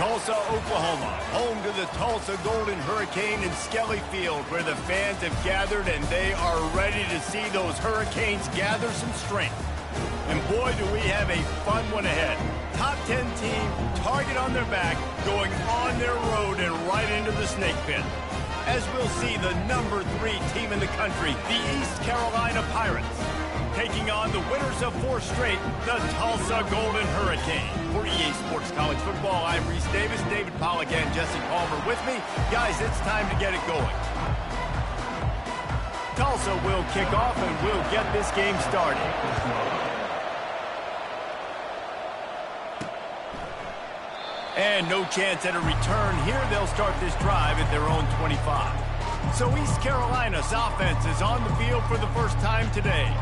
Tulsa, Oklahoma, home to the Tulsa Golden Hurricane in Skelly Field, where the fans have gathered and they are ready to see those Hurricanes gather some strength. And boy, do we have a fun one ahead. Top 10 team, target on their back, going on their road and right into the snake pit. As we'll see the number 3 team in the country, the East Carolina Pirates, taking on the winners of 4 straight, the Tulsa Golden Hurricane. For EA Sports College Football, I'm Reese Davis, David Pollack, and Jesse Palmer with me. Guys, it's time to get it going. Tulsa will kick off and we'll get this game started. And no chance at a return here. They'll start this drive at their own 25. So East Carolina's offense is on the field for the first time today.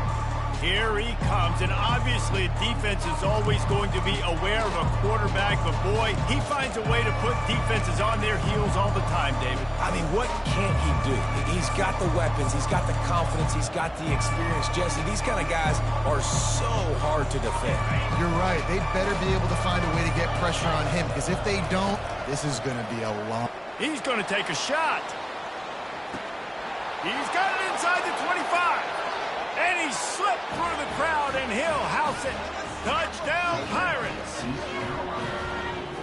Here he comes, and obviously defense is always going to be aware of a quarterback, but boy, he finds a way to put defenses on their heels all the time, David. I mean, what can't he do? He's got the weapons, he's got the confidence, he's got the experience. Jesse, these kind of guys are so hard to defend. You're right. They better be able to find a way to get pressure on him, because if they don't, this is going to be a long... He's going to take a shot. He's got it inside the 25. And he slipped through the crowd, and he'll house it. Touchdown, Pirates.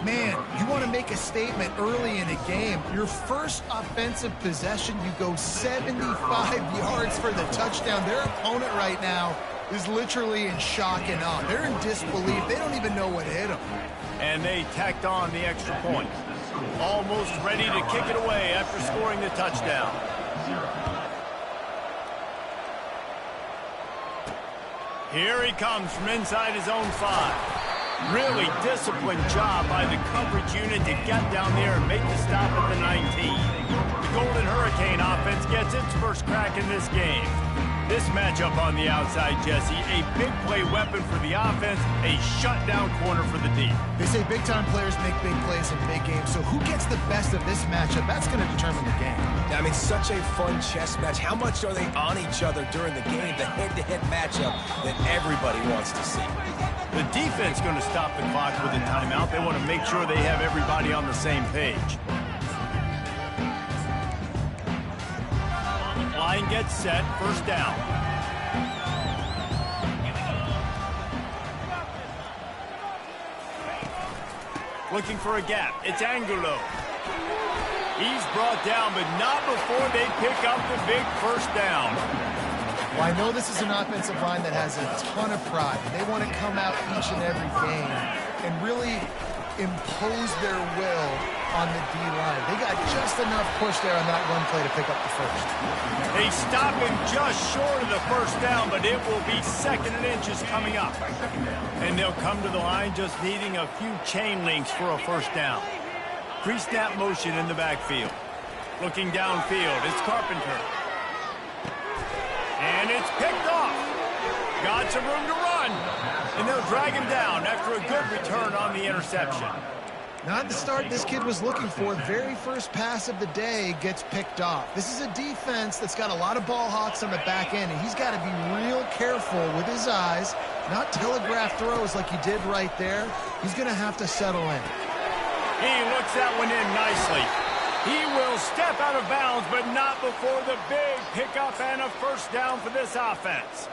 Man, you want to make a statement early in a game. Your first offensive possession, you go 75 yards for the touchdown. Their opponent right now is literally in shock and awe. They're in disbelief. They don't even know what hit them. And they tacked on the extra point. Almost ready to kick it away after scoring the touchdown. Here he comes from inside his own 5. Really disciplined job by the coverage unit to get down there and make the stop at the 19. The Golden Hurricane offense gets its first crack in this game. This matchup on the outside, Jesse, a big play weapon for the offense, a shutdown corner for the D. They say big-time players make big plays in big games, so who gets the best of this matchup? That's going to determine the game. I mean, such a fun chess match. How much are they on each other during the game, the head-to-head matchup that everybody wants to see? The defense going to stop the clock with a timeout. They want to make sure they have everybody on the same page. Line gets set, first down. Looking for a gap, it's Angulo. He's brought down, but not before they pick up the big first down. Well, I know this is an offensive line that has a ton of pride. They want to come out each and every game and really impose their will on the D-line. They got just enough push there on that run play to pick up the first. They stop him just short of the first down, but it will be 2nd and inches coming up. And they'll come to the line just needing a few chain links for a first down. Pre-snap motion in the backfield. Looking downfield, it's Carpenter. And it's picked off. Got some room to run. And they'll drag him down after a good return on the interception. Not the start this kid was looking for. Very first pass of the day gets picked off. This is a defense that's got a lot of ball hawks on the back end, and he's got to be real careful with his eyes, not telegraph throws like he did right there. He's going to have to settle in. He looks that one in nicely. He will step out of bounds, but not before the big pickup and a first down for this offense.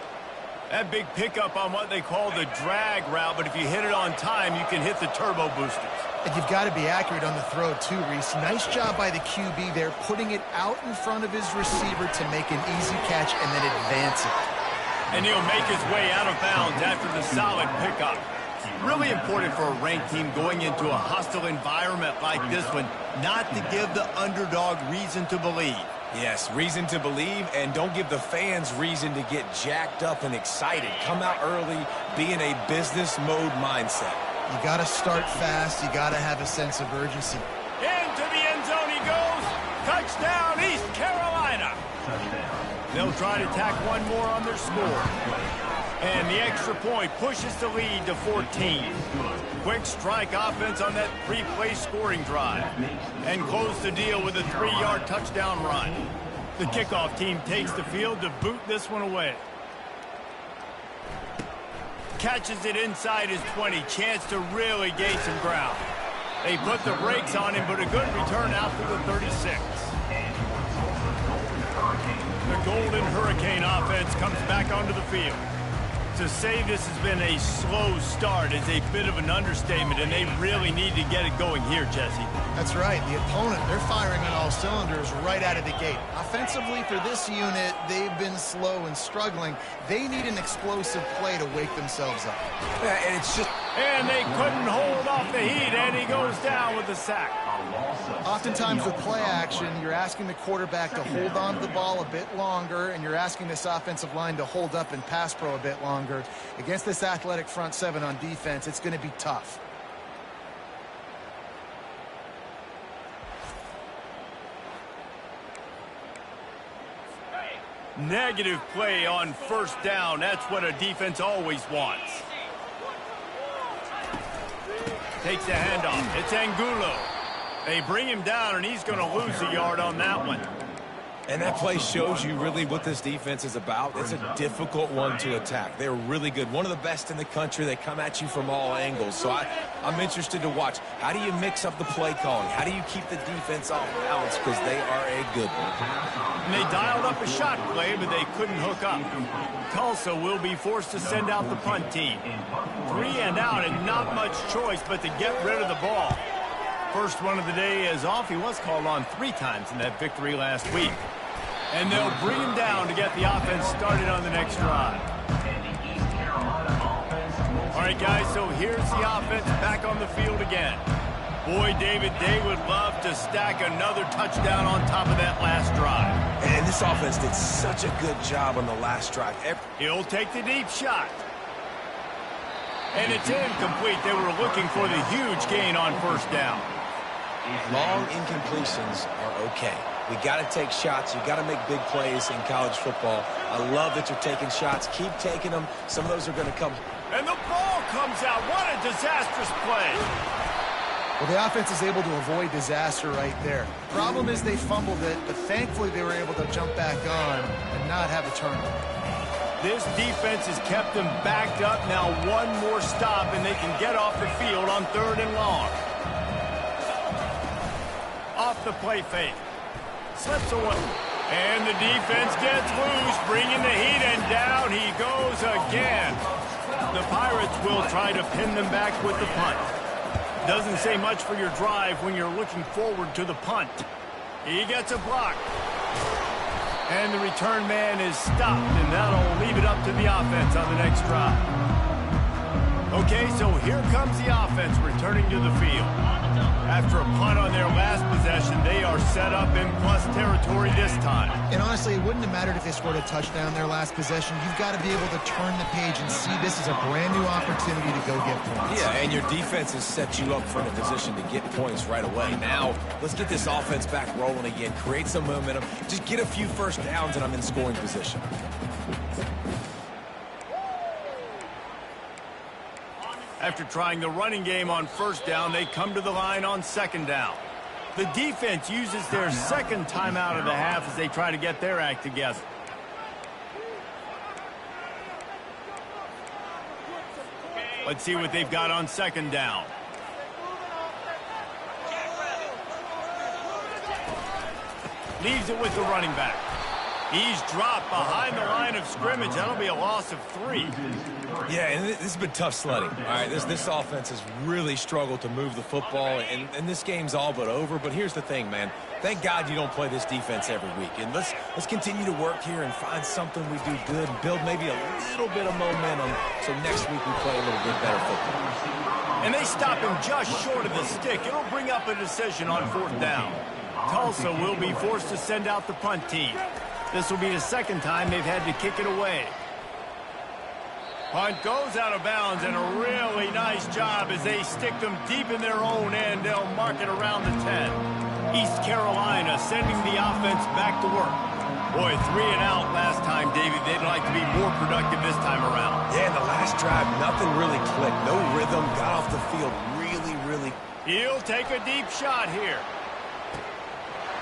That big pickup on what they call the drag route, but if you hit it on time, you can hit the turbo boosters. And you've got to be accurate on the throw, too, Reese. Nice job by the QB there, putting it out in front of his receiver to make an easy catch and then advance it. And he'll make his way out of bounds after the solid pickup. Really important for a ranked team going into a hostile environment like this one, not to give the underdog reason to believe. Yes, reason to believe, and don't give the fans reason to get jacked up and excited. Come out early, be in a business mode mindset. You got to start fast. You got to have a sense of urgency. Into the end zone he goes. Touchdown, East Carolina. They'll try to tack one more on their score. And the extra point pushes the lead to 14. Quick strike offense on that 3-play scoring drive. And close the deal with a 3-yard touchdown run. The kickoff team takes the field to boot this one away. Catches it inside his 20. Chance to really gain some ground. They put the brakes on him, but a good return out to the 36. The Golden Hurricane offense comes back onto the field. To say this has been a slow start is a bit of an understatement, and they really need to get it going here, Jesse. That's right. The opponent, they're firing on all cylinders right out of the gate. Offensively, for this unit, they've been slow and struggling. They need an explosive play to wake themselves up. Yeah, and it's just... And they couldn't hold off the heat, and he goes down with the sack. Oftentimes with play action, you're asking the quarterback to hold on to the ball a bit longer, and you're asking this offensive line to hold up and pass pro a bit longer. Against this athletic front seven on defense, it's going to be tough. Negative play on first down. That's what a defense always wants. Takes the handoff. It's Angulo. They bring him down, and he's going to lose a yard on that one. And that play shows you really what this defense is about. It's a difficult one to attack. They're really good. One of the best in the country. They come at you from all angles. So I'm interested to watch. How do you mix up the play calling? How do you keep the defense off balance? Because they are a good one. And they dialed up a shot play, but they couldn't hook up. Tulsa will be forced to send out the punt team. 3 and out, and not much choice but to get rid of the ball. First one of the day is off. He was called on 3 times in that victory last week. And they'll bring him down to get the offense started on the next drive. All right, guys, so here's the offense back on the field again. Boy, David, they would love to stack another touchdown on top of that last drive. And this offense did such a good job on the last drive. He'll take the deep shot. And it's incomplete. They were looking for the huge gain on first down. Long incompletions are okay. We got to take shots. You got to make big plays in college football. I love that you're taking shots. Keep taking them. Some of those are going to come. And the ball comes out. What a disastrous play. Well, the offense is able to avoid disaster right there. Problem is they fumbled it, but thankfully they were able to jump back on and not have a turnover. This defense has kept them backed up. Now one more stop, and they can get off the field on 3rd and long. Off the play fake. Slips away. And the defense gets loose, bringing the heat, and down he goes again. The Pirates will try to pin them back with the punt. Doesn't say much for your drive when you're looking forward to the punt. He gets a block. And the return man is stopped, and that'll leave it up to the offense on the next drive. Okay, so here comes the offense returning to the field. After a punt on their last possession, they are set up in plus territory this time. And honestly, it wouldn't have mattered if they scored a touchdown their last possession. You've got to be able to turn the page and see this as a brand new opportunity to go get points. Yeah, and your defense has set you up for a position to get points right away. Now, let's get this offense back rolling again. Create some momentum. Just get a few first downs, and I'm in scoring position. After trying the running game on first down, they come to the line on 2nd down. The defense uses their second timeout of the half as they try to get their act together. Let's see what they've got on 2nd down. Leaves it with the running back. He's dropped behind the line of scrimmage. That'll be a loss of 3. Yeah, and this has been tough sledding. All right, this offense has really struggled to move the football, and this game's all but over. But here's the thing, man. Thank God you don't play this defense every week. And let's continue to work here and find something we do good and build maybe a little bit of momentum so next week we play a little bit better football. And they stop him just short of the stick. It'll bring up a decision on 4th down. Tulsa will be forced to send out the punt team. This will be the 2nd time they've had to kick it away. Punt goes out of bounds, and a really nice job as they stick them deep in their own end. They'll mark it around the 10. East Carolina sending the offense back to work. Boy, 3 and out last time, David. They'd like to be more productive this time around. Yeah, in the last drive, nothing really clicked. No rhythm, got off the field really. He'll take a deep shot here.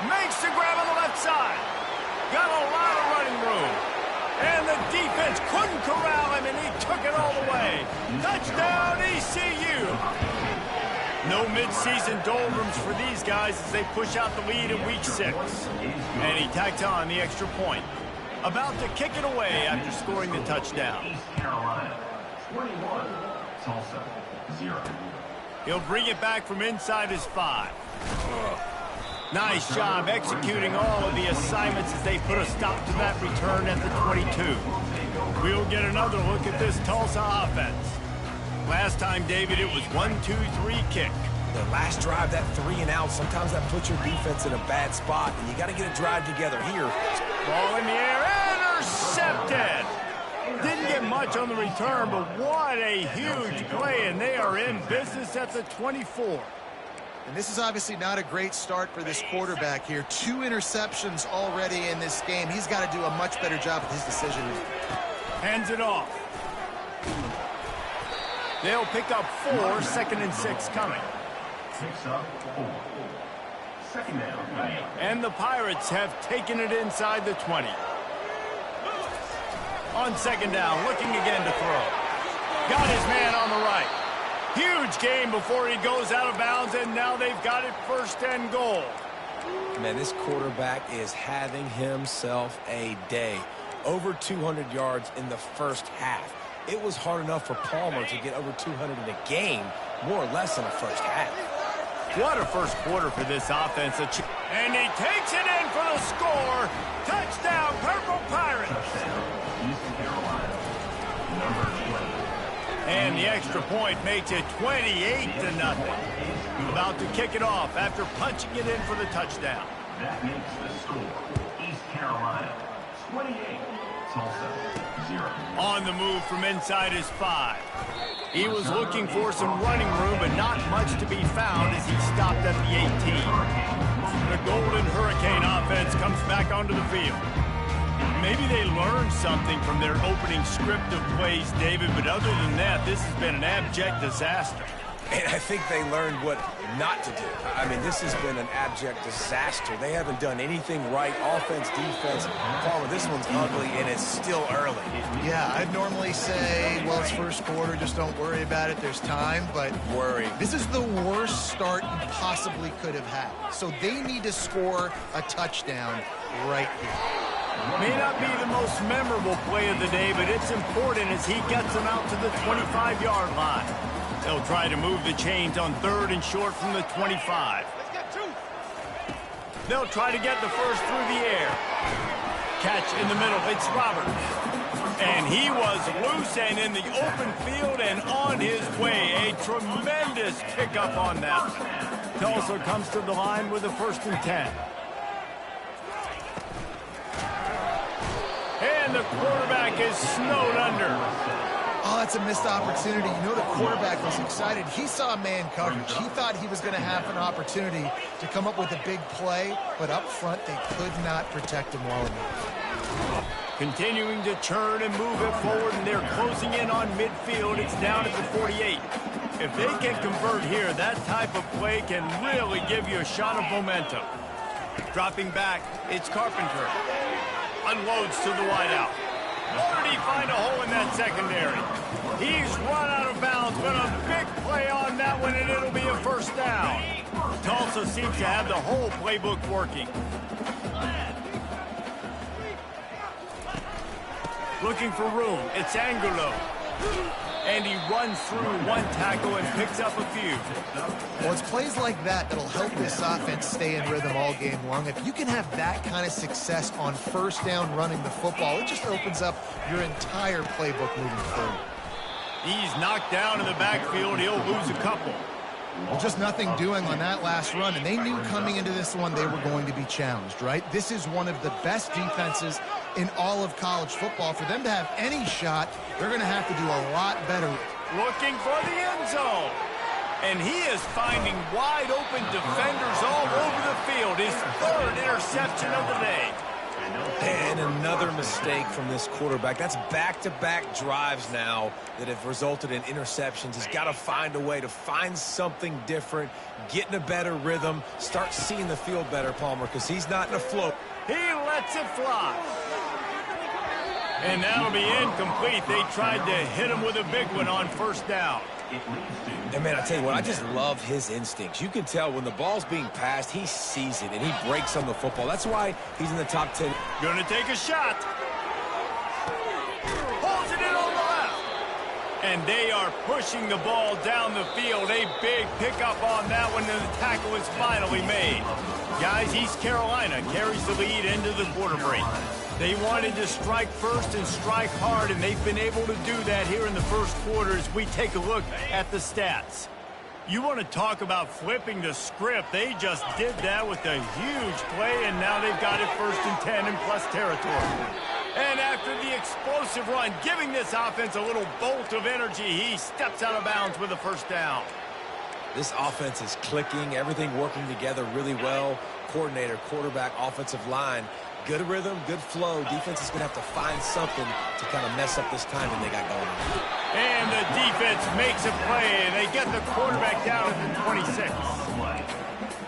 Makes the grab on the left side. Got a lot of running room. And the defense couldn't corral him, and he took it all the way. Touchdown, ECU. No mid-season doldrums for these guys as they push out the lead in week 6. And he tacks on the extra point. About to kick it away after scoring the touchdown. East Carolina, 21, Tulsa, 0. He'll bring it back from inside his 5. Nice job executing all of the assignments as they put a stop to that return at the 22. We'll get another look at this Tulsa offense. Last time, David, it was 1-2-3 kick. The last drive, that 3 and out, sometimes that puts your defense in a bad spot, and you got to get a drive together here. Ball in the air, intercepted. Didn't get much on the return, but what a huge play, and they are in business at the 24. And this is obviously not a great start for this quarterback here. 2 interceptions already in this game. He's got to do a much better job with his decision. Hands it off. They'll pick up 4, 2nd and 6 coming. Picks up 4. Second down. And the Pirates have taken it inside the 20. On 2nd down, looking again to throw. Got his man on the right. Huge gain before he goes out of bounds, and now they've got it 1st and goal. Man, this quarterback is having himself a day. Over 200 yards in the first half. It was hard enough for Palmer to get over 200 in a game, more or less in the first half. What a first quarter for this offense. And he takes it in for the score. Touchdown, Purple Pirates. East Carolina, number 20. And the extra point makes it 28-0. About to kick it off after punching it in for the touchdown. That makes the score East Carolina 28, Tulsa 0. On the move from inside his 5. He was looking for some running room, but not much to be found as he stopped at the 18. The Golden Hurricane offense comes back onto the field. Maybe they learned something from their opening script of plays, David, but other than that, this has been an abject disaster. And I think they learned what not to do. I mean, this has been an abject disaster. They haven't done anything right, offense, defense. Palmer, this one's ugly, and it's still early. Yeah, I'd normally say, well, it's first quarter, just don't worry about it, there's time, but this is the worst start you possibly could have had. So they need to score a touchdown right here. May not be the most memorable play of the day, but it's important as he gets them out to the 25-yard line. They'll try to move the chains on 3rd and short from the 25. They'll try to get the first through the air. Catch in the middle. It's Roberts. And he was loose and in the open field and on his way. A tremendous pickup on that. Tulsa comes to the line with a 1st and 10. And the quarterback is snowed under. Oh, that's a missed opportunity. You know the quarterback was excited. He saw man coverage. He thought he was going to have an opportunity to come up with a big play, but up front they could not protect him well enough. Continuing to turn and move it forward, and they're closing in on midfield. It's down at the 48. If they can convert here, that type of play can really give you a shot of momentum. Dropping back, it's Carpenter. Unloads to the wideout. Already find a hole in that secondary. He's run out of bounds, but a big play on that one, and it'll be a 1st down. Tulsa seems to have the whole playbook working. Looking for room. It's Angulo. And he runs through 1 tackle and picks up a few. Well, it's plays like that that'll help this offense stay in rhythm all game long. If you can have that kind of success on 1st down running the football, it just opens up your entire playbook moving forward. He's knocked down in the backfield. He'll lose a couple. Well, just nothing doing on that last run, and they knew coming into this one they were going to be challenged, right? This is one of the best defenses in all of college football. For them to have any shot, they're going to have to do a lot better. Looking for the end zone. And he is finding wide open defenders all over the field. His 3rd interception of the day. And another mistake from this quarterback. That's back-to-back drives now that have resulted in interceptions. He's got to find a way to find something different, get in a better rhythm, start seeing the field better, Palmer, because he's not in a flow. He lets it fly. And that'll be incomplete. They tried to hit him with a big one on 1st down. It leads to... And, man, I tell you what, I just love his instincts. You can tell when the ball's being passed, he sees it, and he breaks on the football. That's why he's in the top 10. Gonna take a shot. Pulls it in on the left. And they are pushing the ball down the field. A big pickup on that one, and the tackle is finally made. Guys, East Carolina carries the lead into the quarter break. They wanted to strike first and strike hard, and they've been able to do that here in the first quarter as we take a look at the stats. You want to talk about flipping the script. They just did that with a huge play, and now they've got it 1st and 10 in plus territory. And after the explosive run, giving this offense a little bolt of energy, he steps out of bounds with a first down. This offense is clicking, everything working together really well. Coordinator, quarterback, offensive line. Good rhythm, good flow. Defense is going to have to find something to kind of mess up this timing they got going on. And the defense makes a play, and they get the quarterback down at the 26.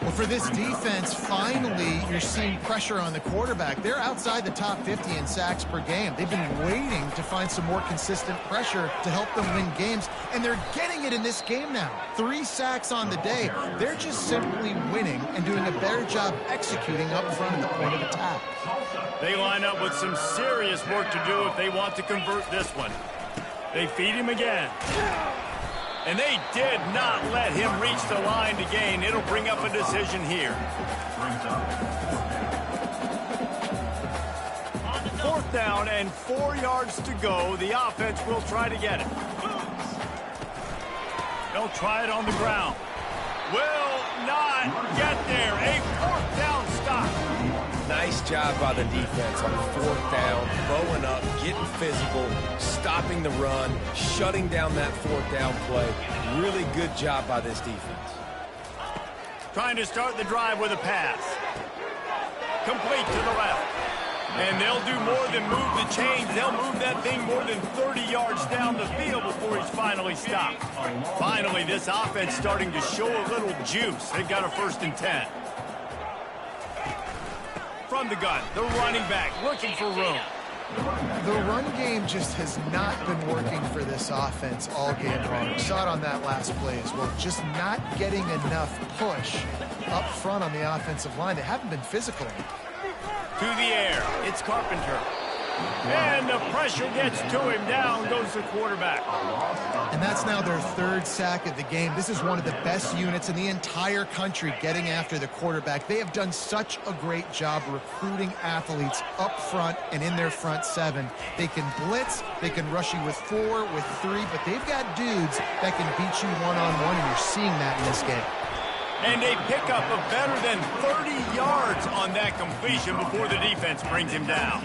Well, for this defense, finally, you're seeing pressure on the quarterback. They're outside the top 50 in sacks per game. They've been waiting to find some more consistent pressure to help them win games, and they're getting it in this game now. 3 sacks on the day. They're just simply winning and doing a better job executing up front at the point of attack. They line up with some serious work to do if they want to convert this one. They feed him again. And they did not let him reach the line to gain. It'll bring up a decision here. 4th down and 4 yards to go. The offense will try to get it. They'll try it on the ground. Will not get there. A 4th down stop. Nice job by the defense on 4th down, bowing up, getting physical, stopping the run, shutting down that 4th down play. Really good job by this defense. Trying to start the drive with a pass. Complete to the left. And they'll do more than move the chains. They'll move that thing more than 30 yards down the field before he's finally stopped. Finally, this offense starting to show a little juice. They've got a 1st and 10. From the gun, the running back looking for room. The run game just has not been working for this offense all game long. We saw it on that last play as well. Just not getting enough push up front on the offensive line. They haven't been physical. To the air, it's Carpenter. And the pressure gets to him. Down goes the quarterback. And that's now their 3rd sack of the game. This is one of the best units in the entire country getting after the quarterback. They have done such a great job recruiting athletes up front and in their front 7. They can blitz, they can rush you with 4, with 3, but they've got dudes that can beat you one-on-one, and you're seeing that in this game. And a pickup of better than 30 yards on that completion before the defense brings him down.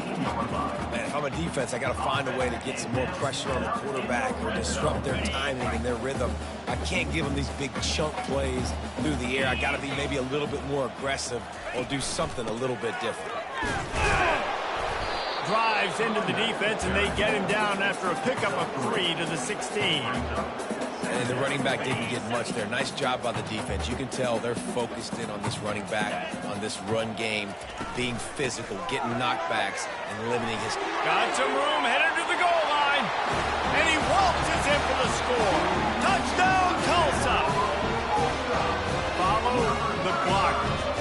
Man, if I'm a defense, I got to find a way to get some more pressure on the quarterback or disrupt their timing and their rhythm. I can't give them these big chunk plays through the air. I got to be maybe a little bit more aggressive or do something a little bit different. Drives into the defense, and they get him down after a pickup of 3 to the 16. And the running back didn't get much there. Nice job by the defense. You can tell they're focused in on this running back, on this run game, being physical, getting knockbacks, and limiting his... Got some room, headed to the goal line. And he waltzes in for the score. Touchdown, Tulsa. Follow the block.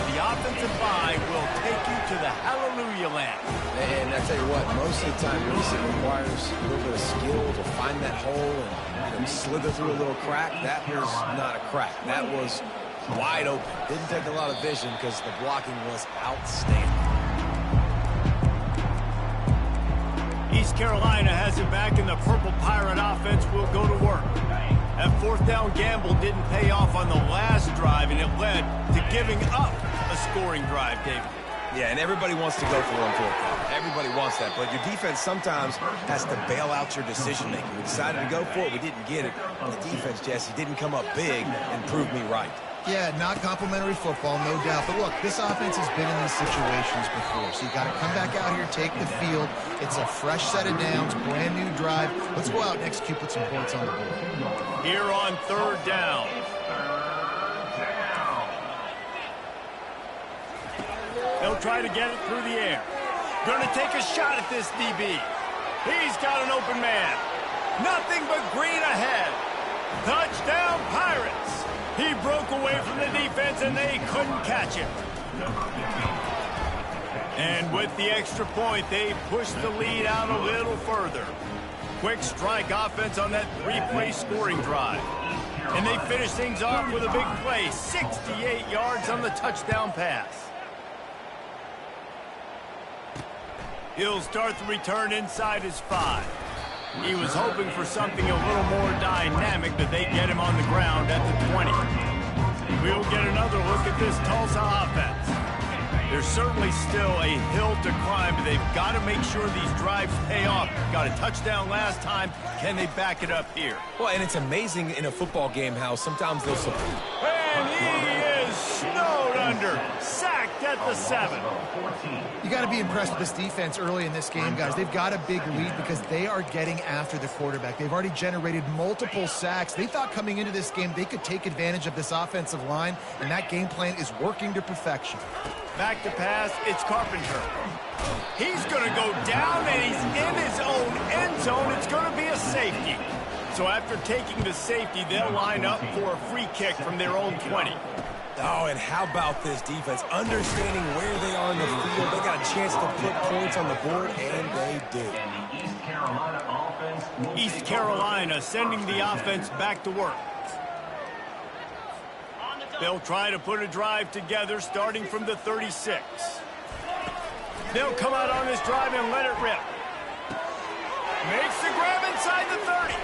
The offensive line will take you to the hallelujah land. And I tell you what, most of the time, this requires a little bit of skill to find that hole and slither through a little crack. That was not a crack. That was wide open. Didn't take a lot of vision because the blocking was outstanding. East Carolina has it back, and the Purple Pirate offense will go to work. That 4th down gamble didn't pay off on the last drive, and it led to giving up a scoring drive, David. Yeah, and everybody wants to go for 1 4th down. Everybody wants that, but your defense sometimes has to bail out your decision-making. We decided to go for it. We didn't get it. The defense, Jesse, didn't come up big and prove me right. Yeah, not complimentary football, no doubt. But look, this offense has been in these situations before, so you got to come back out here, take the field. It's a fresh set of downs, brand new drive. Let's go out and execute, put some points on the board. Here on 3rd down. They'll try to get it through the air. Going to take a shot at this DB. He's got an open man. Nothing but green ahead. Touchdown, Pirates! He broke away from the defense, and they couldn't catch him. And with the extra point, they pushed the lead out a little further. Quick strike offense on that three-play scoring drive. And they finish things off with a big play, 68 yards on the touchdown pass. He'll start the return inside his 5. He was hoping for something a little more dynamic, but they get him on the ground at the 20. We'll get another look at this Tulsa offense. There's certainly still a hill to climb, but they've got to make sure these drives pay off. Got a touchdown last time. Can they back it up here? Well, and it's amazing in a football game how sometimes they'll support. And he is snowed under. Sacked at the 7. You got to be impressed with this defense early in this game, guys. They've got a big lead because they are getting after the quarterback. They've already generated multiple sacks. They thought coming into this game they could take advantage of this offensive line, and that game plan is working to perfection. Back to pass, it's Carpenter. He's going to go down, and he's in his own end zone. It's going to be a safety. So after taking the safety, they'll line up for a free kick from their own 20. Oh, and how about this defense? Understanding where they are in the field. They got a chance to put points on the board, and they did. East Carolina sending the offense back to work. They'll try to put a drive together starting from the 36. They'll come out on this drive and let it rip. Makes the grab inside the 30.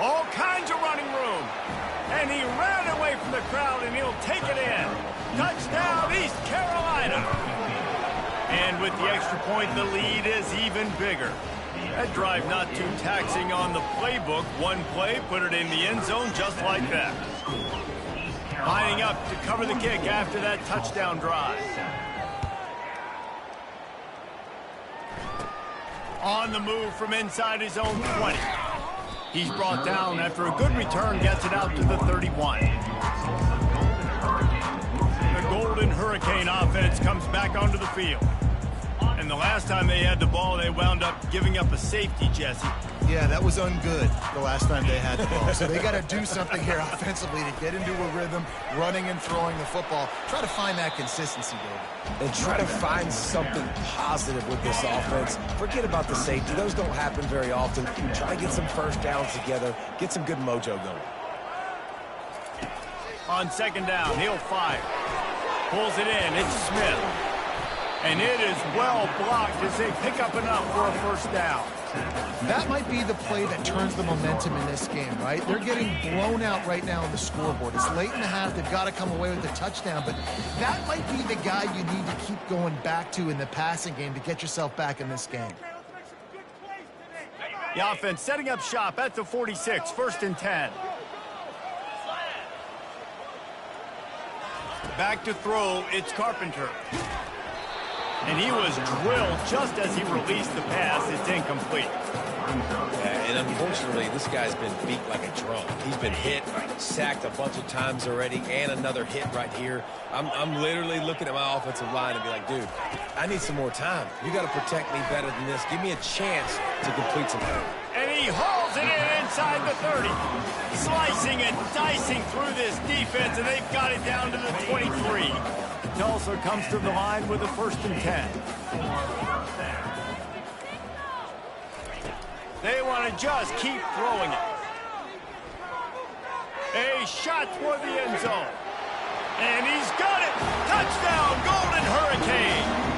All kinds of running room. And he ran away from the crowd, and he'll take it in. Touchdown, East Carolina. And with the extra point, the lead is even bigger. That drive not too taxing on the playbook. One play, put it in the end zone just like that. Lining up to cover the kick after that touchdown drive. On the move from inside his own 20. He's brought down after a good return, gets it out to the 31. The Golden Hurricane offense comes back onto the field. And the last time they had the ball, they wound up giving up a safety, Jesse. Yeah, that was ungood the last time they had the ball. So they got to do something here offensively to get into a rhythm, running and throwing the football. Try to find that consistency, David. And try to find something positive with this offense. Forget about the safety. Those don't happen very often. Try to get some first downs together. Get some good mojo going. On second down, he'll fire. Pulls it in. It's Smith. And it is well blocked as they pick up enough for a first down. That might be the play that turns the momentum in this game, right? They're getting blown out right now on the scoreboard. It's late in the half. They've got to come away with a touchdown, but that might be the guy you need to keep going back to in the passing game to get yourself back in this game. The offense setting up shop at the 46, 1st and 10. Back to throw, it's Carpenter. And he was drilled just as he released the pass. It's incomplete. Yeah, and unfortunately, this guy's been beat like a drum. He's been hit, sacked a bunch of times already, and another hit right here. I'm literally looking at my offensive line and be like, dude, I need some more time. You got to protect me better than this. Give me a chance to complete some. And he hauls it in inside the 30. Slicing and dicing through this defense, and they've got it down to the 23. Tulsa comes to the line with a 1st and 10. They want to just keep throwing it. A shot toward the end zone. And he's got it. Touchdown, Golden Hurricane.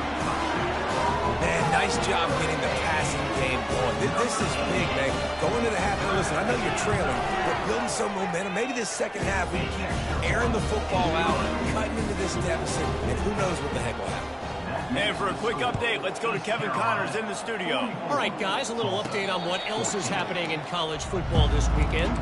Man, nice job getting the passing game going. This is big, man. Going to the half, and listen, I know you're trailing, but building some momentum. Maybe this second half we keep airing the football out, cutting into this deficit, and who knows what the heck will happen. And for a quick update, let's go to Kevin Connors in the studio. All right, guys, a little update on what else is happening in college football this weekend.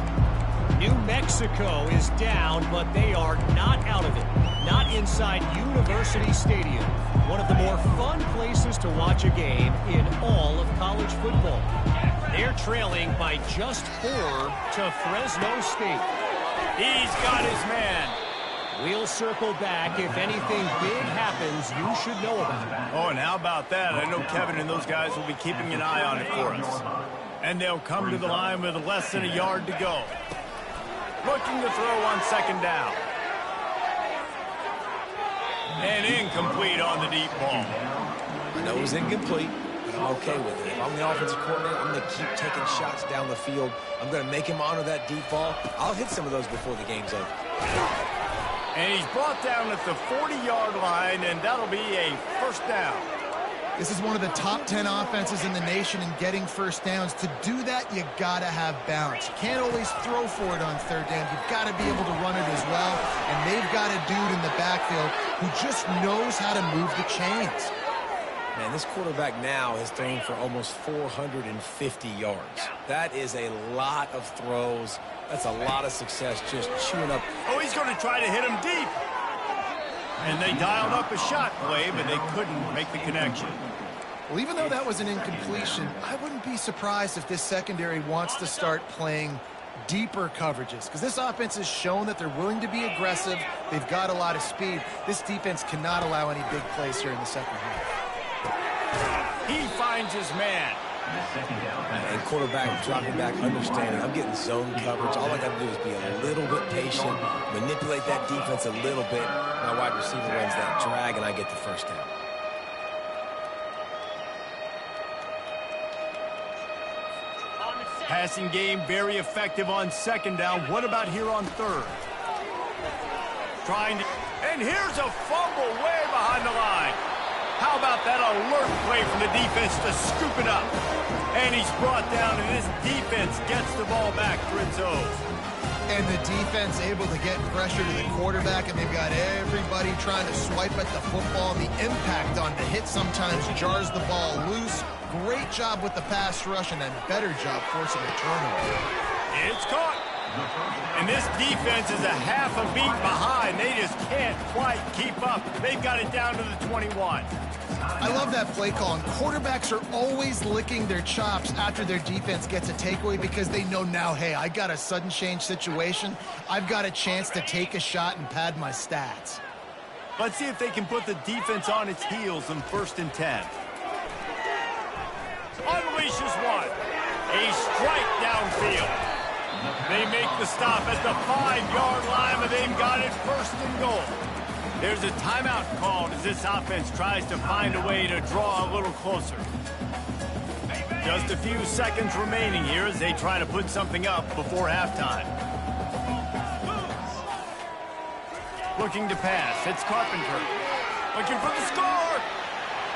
New Mexico is down, but they are not out of it. Not inside University Stadium, one of the more fun places to watch a game in all of college football. They're trailing by just 4 to Fresno State. He's got his man. We'll circle back. If anything big happens, you should know about it. Oh, and how about that? I know Kevin and those guys will be keeping an eye on it for us. And they'll come to the line with less than a yard to go. Looking to throw on second down. And incomplete on the deep ball. I know it was incomplete, but I'm okay with it. If I'm the offensive coordinator, I'm going to keep taking shots down the field. I'm going to make him honor that deep ball. I'll hit some of those before the game's over. And he's brought down at the 40-yard line, and that'll be a first down. This is one of the top 10 offenses in the nation in getting first downs. To do that, you got to have balance. You can't always throw for it on third down. You've got to be able to run it as well. And they've got a dude in the backfield who just knows how to move the chains. Man, this quarterback now has thrown for almost 450 yards. That is a lot of throws. That's a lot of success just chewing up. Oh, he's going to try to hit him deep. And they dialed up a shot play, but they couldn't make the connection. Well, even though that was an incompletion, I wouldn't be surprised if this secondary wants to start playing deeper coverages, because this offense has shown that they're willing to be aggressive. They've got a lot of speed. This defense cannot allow any big plays here in the second half. He finds his man. And quarterback dropping back, understanding I'm getting zone coverage. All I got to do is be a little bit patient, manipulate that defense a little bit. My wide receiver runs that drag, and I get the first down. Passing game very effective on second down. What about here on third? Trying to... And here's a fumble way behind the line. How about that alert play from the defense to scoop it up? And he's brought down, and this defense gets the ball back for its own. And the defense able to get pressure to the quarterback, and they've got everybody trying to swipe at the football. The impact on the hit sometimes jars the ball loose. Great job with the pass rush, and then better job forcing a turnover. It's caught. And this defense is a half a beat behind. They just can't quite keep up. They've got it down to the 21. I love that play call, and quarterbacks are always licking their chops after their defense gets a takeaway because they know now, hey, I got a sudden change situation. I've got a chance to take a shot and pad my stats. Let's see if they can put the defense on its heels in 1st and 10. Unleashes one. A strike downfield. They make the stop at the 5-yard line, but they've got it 1st and goal. There's a timeout called as this offense tries to find a way to draw a little closer. Just a few seconds remaining here as they try to put something up before halftime. Looking to pass. It's Carpenter. Looking for the score.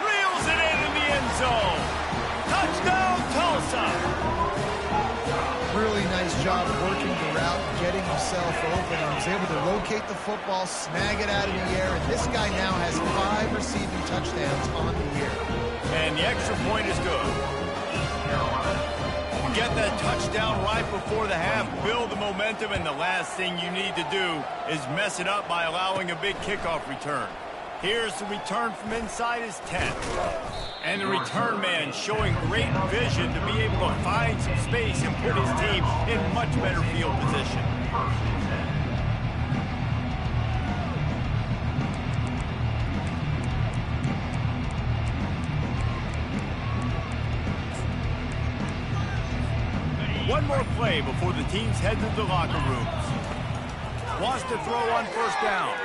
Reels it in the end zone. Touchdown, Tulsa. Really nice job working the route, getting himself open. He was able to locate the football, snag it out of the air, and this guy now has 5 receiving touchdowns on the year. And the extra point is good. Get that touchdown right before the half, build the momentum, and the last thing you need to do is mess it up by allowing a big kickoff return. Here's the return from inside his 10. And the return man showing great vision to be able to find some space and put his team in much better field position. One more play before the teams head to the locker rooms. Wants to throw on 1st down.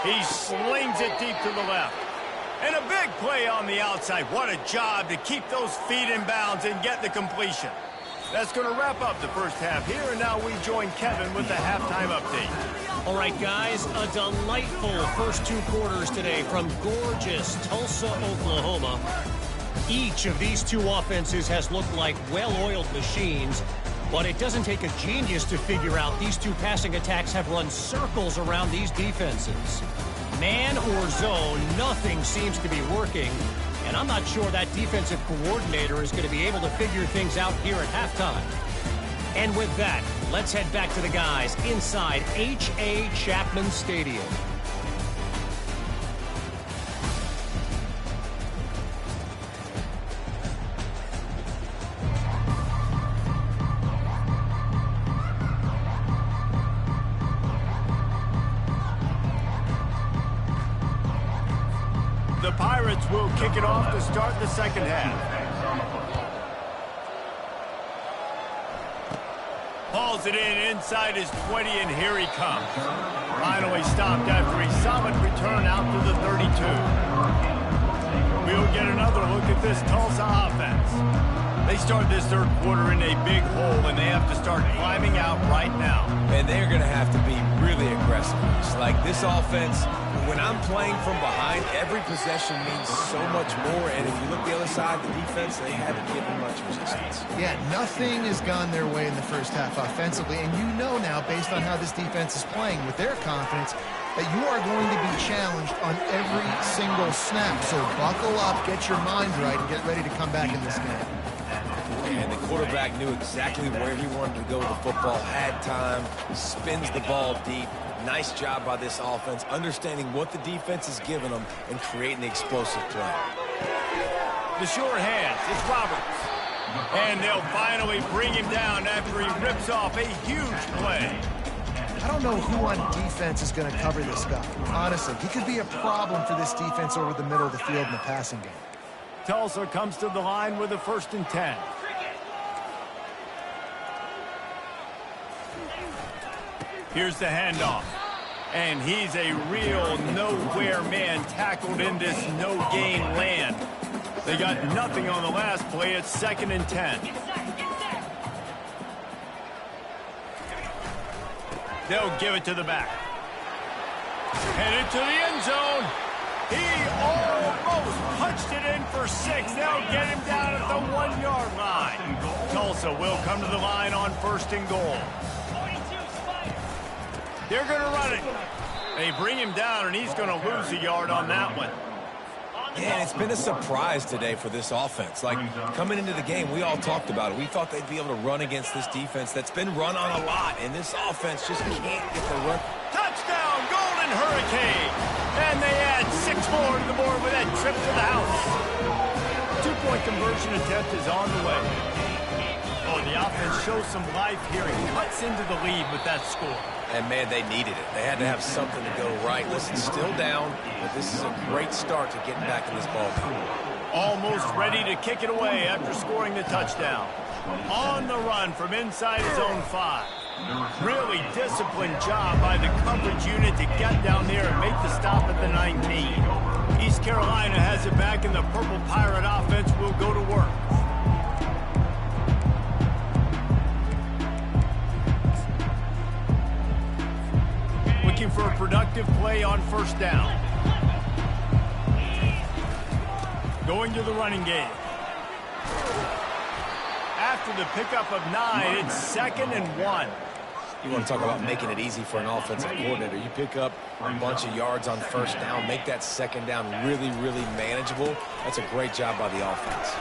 He slings it deep to the left. And a big play on the outside. What a job to keep those feet in bounds and get the completion. That's going to wrap up the first half here, and now we join Kevin with the halftime update. All right, guys, a delightful first 2 quarters today from gorgeous Tulsa, Oklahoma. Each of these 2 offenses has looked like well-oiled machines, but it doesn't take a genius to figure out these 2 passing attacks have run circles around these defenses. Man or zone, nothing seems to be working, and I'm not sure that defensive coordinator is going to be able to figure things out here at halftime. And with that, let's head back to the guys inside H.A. Chapman Stadium. The Pirates will kick it off to start the second half. hauls it inside his 20, and here he comes. Finally stopped after a solid return out to the 32. We'll get another look at this Tulsa offense. They start this third quarter in a big hole, and they have to start climbing out right now. And they're going to have to be really aggressive. It's like this offense, when I'm playing from behind, every possession means so much more. And if you look the other side, the defense, they haven't given much resistance. Yeah, nothing has gone their way in the first half offensively. And you know now, based on how this defense is playing with their confidence, that you are going to be challenged on every single snap. So buckle up, get your mind right, and get ready to come back in this game. And the quarterback knew exactly where he wanted to go with the football, had time, spins the ball deep. Nice job by this offense, understanding what the defense is giving them and creating the explosive play. The short hands, it's Roberts. And they'll finally bring him down after he rips off a huge play. I don't know who on defense is going to cover this guy. Honestly, he could be a problem for this defense over the middle of the field in the passing game. Tulsa comes to the line with a 1st and 10. Here's the handoff. And he's a real nowhere man tackled in this no-gain land. They got nothing on the last play. It's 2nd and 10. They'll give it to the back. Headed to the end zone. He almost punched it in for 6. They'll get him down at the 1-yard line. Tulsa will come to the line on 1st and goal. They're going to run it. They bring him down, and he's going to lose a yard on that one. Yeah, it's been a surprise today for this offense. Like, coming into the game, we all talked about it. We thought they'd be able to run against this defense that's been run on a lot, and this offense just can't get the run. Touchdown, Golden Hurricane! And they add 6 more to the board with that trip to the house. 2-point conversion attempt is on the way. Oh, the offense shows some life here. He cuts into the lead with that score. And, man, they needed it. They had to have something to go right. Listen, still down, but this is a great start to getting back in this ball game. Almost ready to kick it away after scoring the touchdown. On the run from inside his own 5. Really disciplined job by the coverage unit to get down there and make the stop at the 19. East Carolina has it back, and the Purple Pirate offense will go to work. Looking for a productive play on 1st down. Going to the running game. After the pickup of 9, it's 2nd and 1. You want to talk about making it easy for an offensive coordinator. You pick up a bunch of yards on 1st down, make that 2nd down really, really manageable. That's a great job by the offense.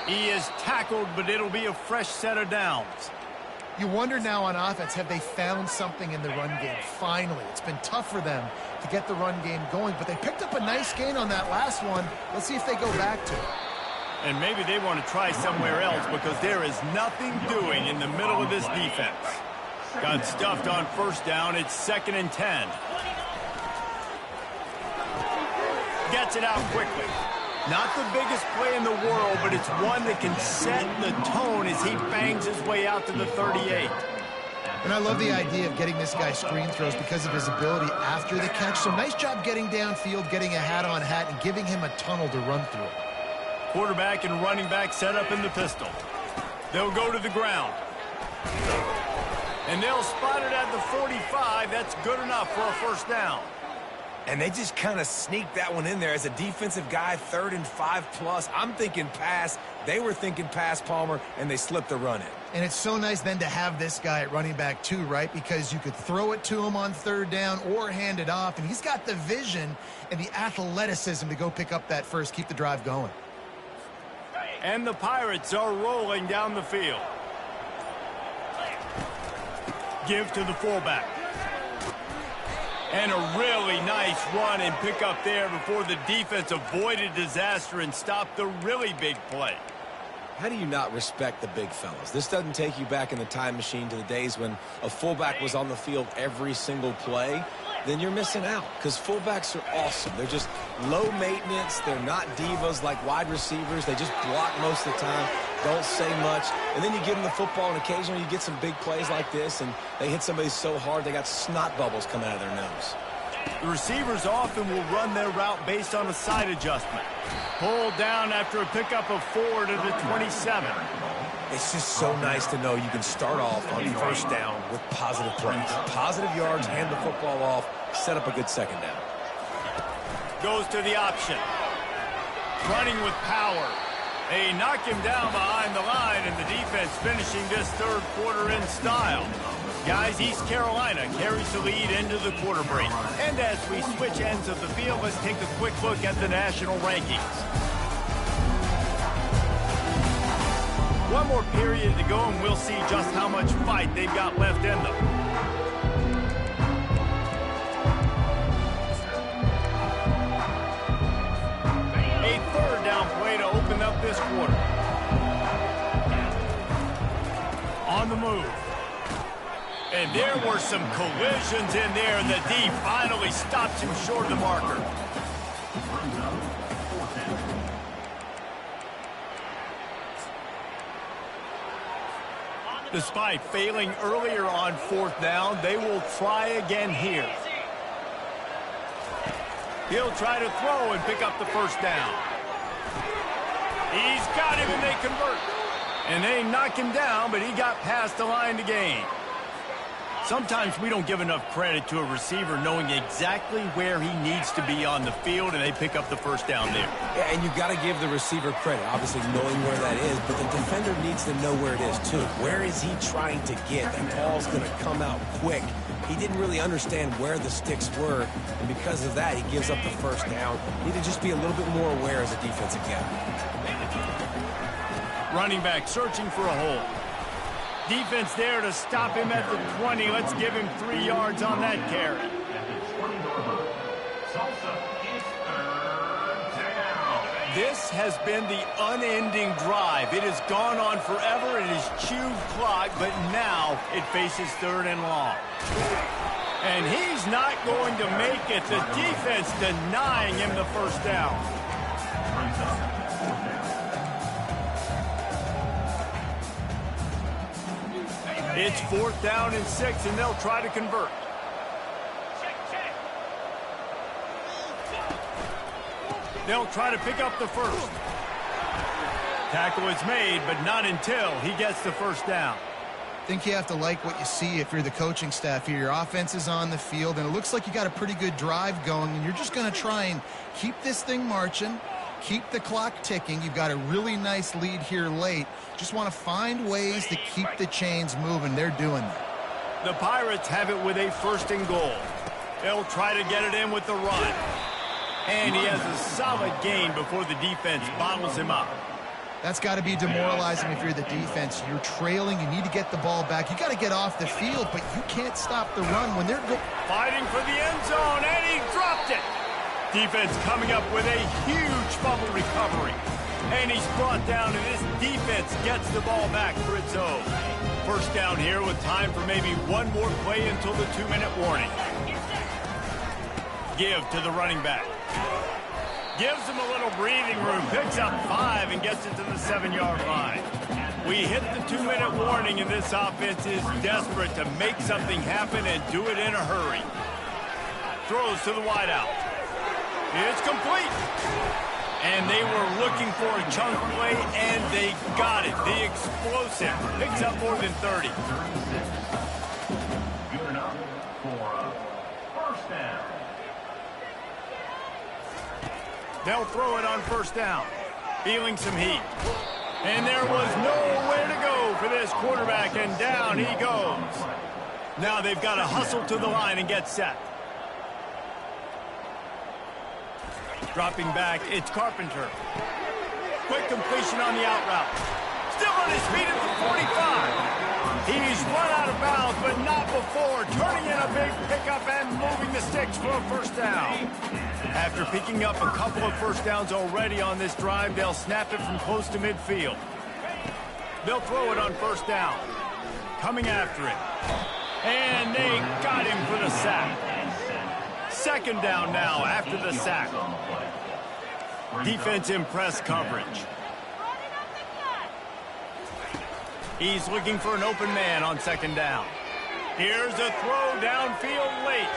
He is tackled, but it'll be a fresh set of downs. You wonder now on offense, have they found something in the run game? Finally, it's been tough for them to get the run game going, but they picked up a nice gain on that last one. Let's see if they go back to it. And maybe they want to try somewhere else because there is nothing doing in the middle of this defense. Got stuffed on 1st down. It's 2nd and 10. Gets it out quickly. Not the biggest play in the world, but it's one that can set the tone as he bangs his way out to the 38. And I love the idea of getting this guy screen throws because of his ability after the catch. So nice job getting downfield, getting a hat-on hat, and giving him a tunnel to run through. Quarterback and running back set up in the pistol. They'll go to the ground. And they'll spot it at the 45. That's good enough for a 1st down. And they just kind of sneaked that one in there as a defensive guy, 3rd and 5+. I'm thinking pass. They were thinking pass, Palmer, and they slipped the run in. And it's so nice then to have this guy at running back too, right? Because you could throw it to him on 3rd down or hand it off. And he's got the vision and the athleticism to go pick up that first, keep the drive going. And the Pirates are rolling down the field. Give to the fullback. And a really nice run and pick up there before the defense avoided disaster and stopped the really big play. How do you not respect the big fellas? This doesn't take you back in the time machine to the days when a fullback was on the field every single play. Then you're missing out because fullbacks are awesome. They're just low maintenance. They're not divas like wide receivers. They just block most of the time. don't say much, and then you give them the football, and occasionally you get some big plays like this, and they hit somebody so hard they got snot bubbles coming out of their nose. The receivers often will run their route based on a side adjustment. Pulled down after a pickup of 4 to the 27. It's just so nice to know you can start off on first down with positive plays. Positive yards, hand the football off, set up a good second down. Goes to the option. Running with power. They knock him down behind the line, and the defense finishing this third quarter in style. Guys, East Carolina carries the lead into the quarter break. And as we switch ends of the field, let's take a quick look at the national rankings. One more period to go, and we'll see just how much fight they've got left in them. A third down play to open up this quarter. On the move. And there were some collisions in there, and the D finally stops him short of the marker. Despite failing earlier on fourth down, they will try again here. He'll try to throw and pick up the first down. He's got him, and they convert. And they knock him down, but he got past the line to gain. Sometimes we don't give enough credit to a receiver knowing exactly where he needs to be on the field, and they pick up the first down there. Yeah, and you've got to give the receiver credit, obviously knowing where that is, but the defender needs to know where it is too. Where is he trying to get? That ball's going to come out quick. He didn't really understand where the sticks were, and because of that, he gives up the first down. Need to just be a little bit more aware as a defensive guy. Running back searching for a hole. Defense there to stop him at the 20. Let's give him 3 yards on that carry. This has been the unending drive. It has gone on forever. It has chewed clock, but now it faces third and long. And he's not going to make it. The defense denying him the first down. It's 4th down and 6, and they'll try to convert. They'll try to pick up the first. Tackle is made, but not until he gets the first down. I think you have to like what you see if you're the coaching staff here. Your offense is on the field, and it looks like you got a pretty good drive going, and you're just going to try and keep this thing marching, keep the clock ticking. You've got a really nice lead here late. Just want to find ways to keep the chains moving. They're doing that. The Pirates have it with a 1st and goal. They'll try to get it in with the run. And he has a solid gain before the defense bottles him up. That's got to be demoralizing if you're the defense. You're trailing. You need to get the ball back. You got to get off the field, but you can't stop the run when they're fighting for the end zone, and he dropped it. Defense coming up with a huge fumble recovery. And he's brought down, and this defense gets the ball back for its own. First down here with time for maybe one more play until the 2-minute warning. Give to the running back. Gives him a little breathing room, picks up 5 and gets it to the 7-yard line. We hit the 2-minute warning, and this offense is desperate to make something happen and do it in a hurry. Throws to the wideout. It's complete. And they were looking for a chunk play, and they got it. The explosive picks up more than 30. Good enough for a first down. They'll throw it on first down. Feeling some heat. And there was nowhere to go for this quarterback, and down he goes. Now they've got to hustle to the line and get set. Dropping back, it's Carpenter. Quick completion on the out route. Still on his feet at the 45. He's run out of bounds, but not before. Turning in a big pickup and moving the sticks for a first down. After picking up a couple of first downs already on this drive, they'll snap it from close to midfield. They'll throw it on first down. Coming after it. And they got him for the sack. 2nd down now after the sack. Defense in press coverage. He's looking for an open man on second down. Here's a throw downfield late.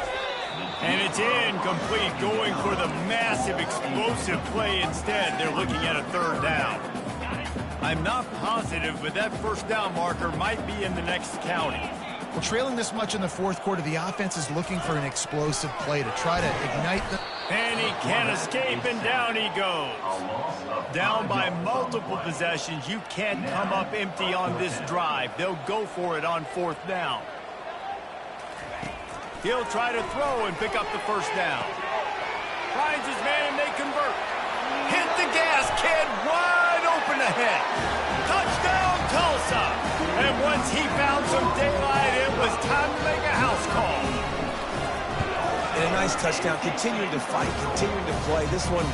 And it's incomplete, going for the massive explosive play instead. They're looking at a third down. I'm not positive, but that first down marker might be in the next county. Well, trailing this much in the fourth quarter, the offense is looking for an explosive play to try to ignite the... And he can't escape, and down he goes. Down by multiple possessions. You can't come up empty on this drive. They'll go for it on fourth down. He'll try to throw and pick up the first down. Finds his man, and they convert. Hit the gas, kid. Wide open ahead. Touchdown, Tulsa. And once he found some daylight, it was time to make a house call. And a nice touchdown, continuing to fight, continuing to play. This one,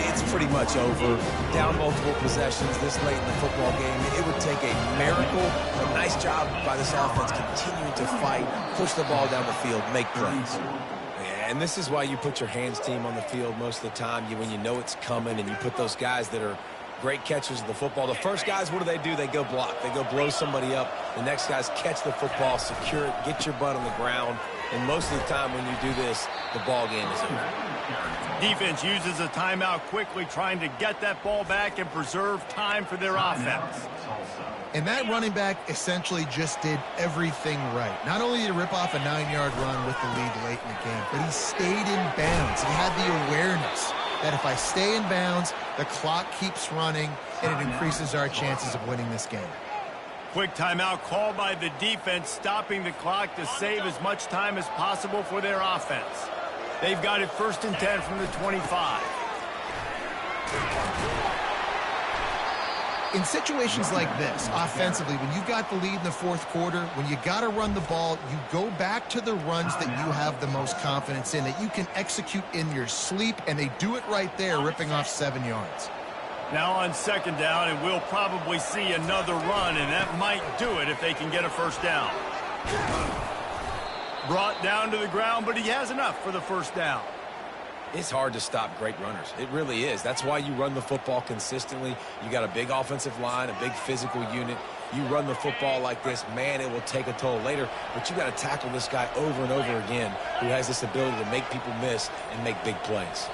it's pretty much over. Down multiple possessions this late in the football game. It would take a miracle. A nice job by this offense continuing to fight, push the ball down the field, make plays. And this is why you put your hands team on the field most of the time. When you know it's coming, and you put those guys that are great catchers of the football. The first guys, what do? They go block. They go blow somebody up. The next guys catch the football, secure it, get your butt on the ground. And most of the time when you do this, the ball game is over. Defense uses a timeout quickly, trying to get that ball back and preserve time for their offense. And that running back essentially just did everything right. Not only did he rip off a 9-yard run with the lead late in the game, but he stayed in bounds. He had the awareness that if I stay in bounds, the clock keeps running, and it increases our chances of winning this game. Quick timeout called by the defense, stopping the clock to save as much time as possible for their offense. They've got it 1st and 10 from the 25. In situations like this, offensively, when you've got the lead in the fourth quarter, when you got to run the ball, you go back to the runs that you have the most confidence in, that you can execute in your sleep, and they do it right there, ripping off 7 yards. Now on second down, and we'll probably see another run, and that might do it if they can get a first down. Brought down to the ground, but he has enough for the first down. It's hard to stop great runners. It really is. That's why you run the football consistently. You got a big offensive line, a big physical unit. You run the football like this, man, it will take a toll later. But you got to tackle this guy over and over again who has this ability to make people miss and make big plays.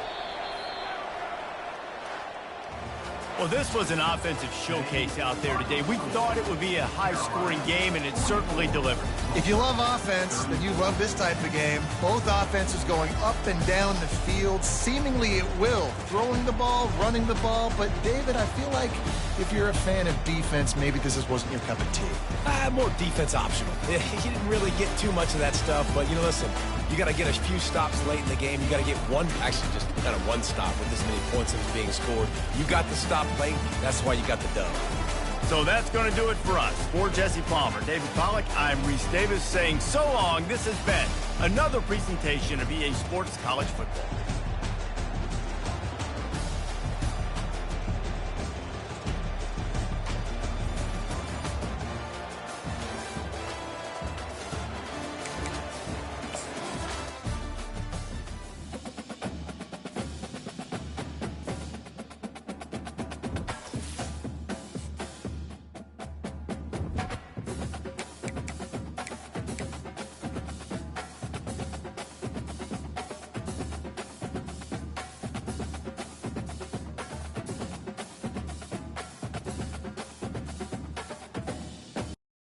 Well, this was an offensive showcase out there today. We thought it would be a high-scoring game, and it certainly delivered. If you love offense, then you love this type of game. Both offenses going up and down the field, seemingly at will, throwing the ball, running the ball. But, David, I feel like if you're a fan of defense, maybe this wasn't your cup of tea. More defense optional. You didn't really get too much of that stuff, but, listen, you got to get a few stops late in the game. You got to get one stop with this many points that was being scored. You got the stop late. That's why you got the dub. So that's going to do it for us. For Jesse Palmer, David Pollack, I'm Reese Davis saying so long. This has been another presentation of EA Sports College Football.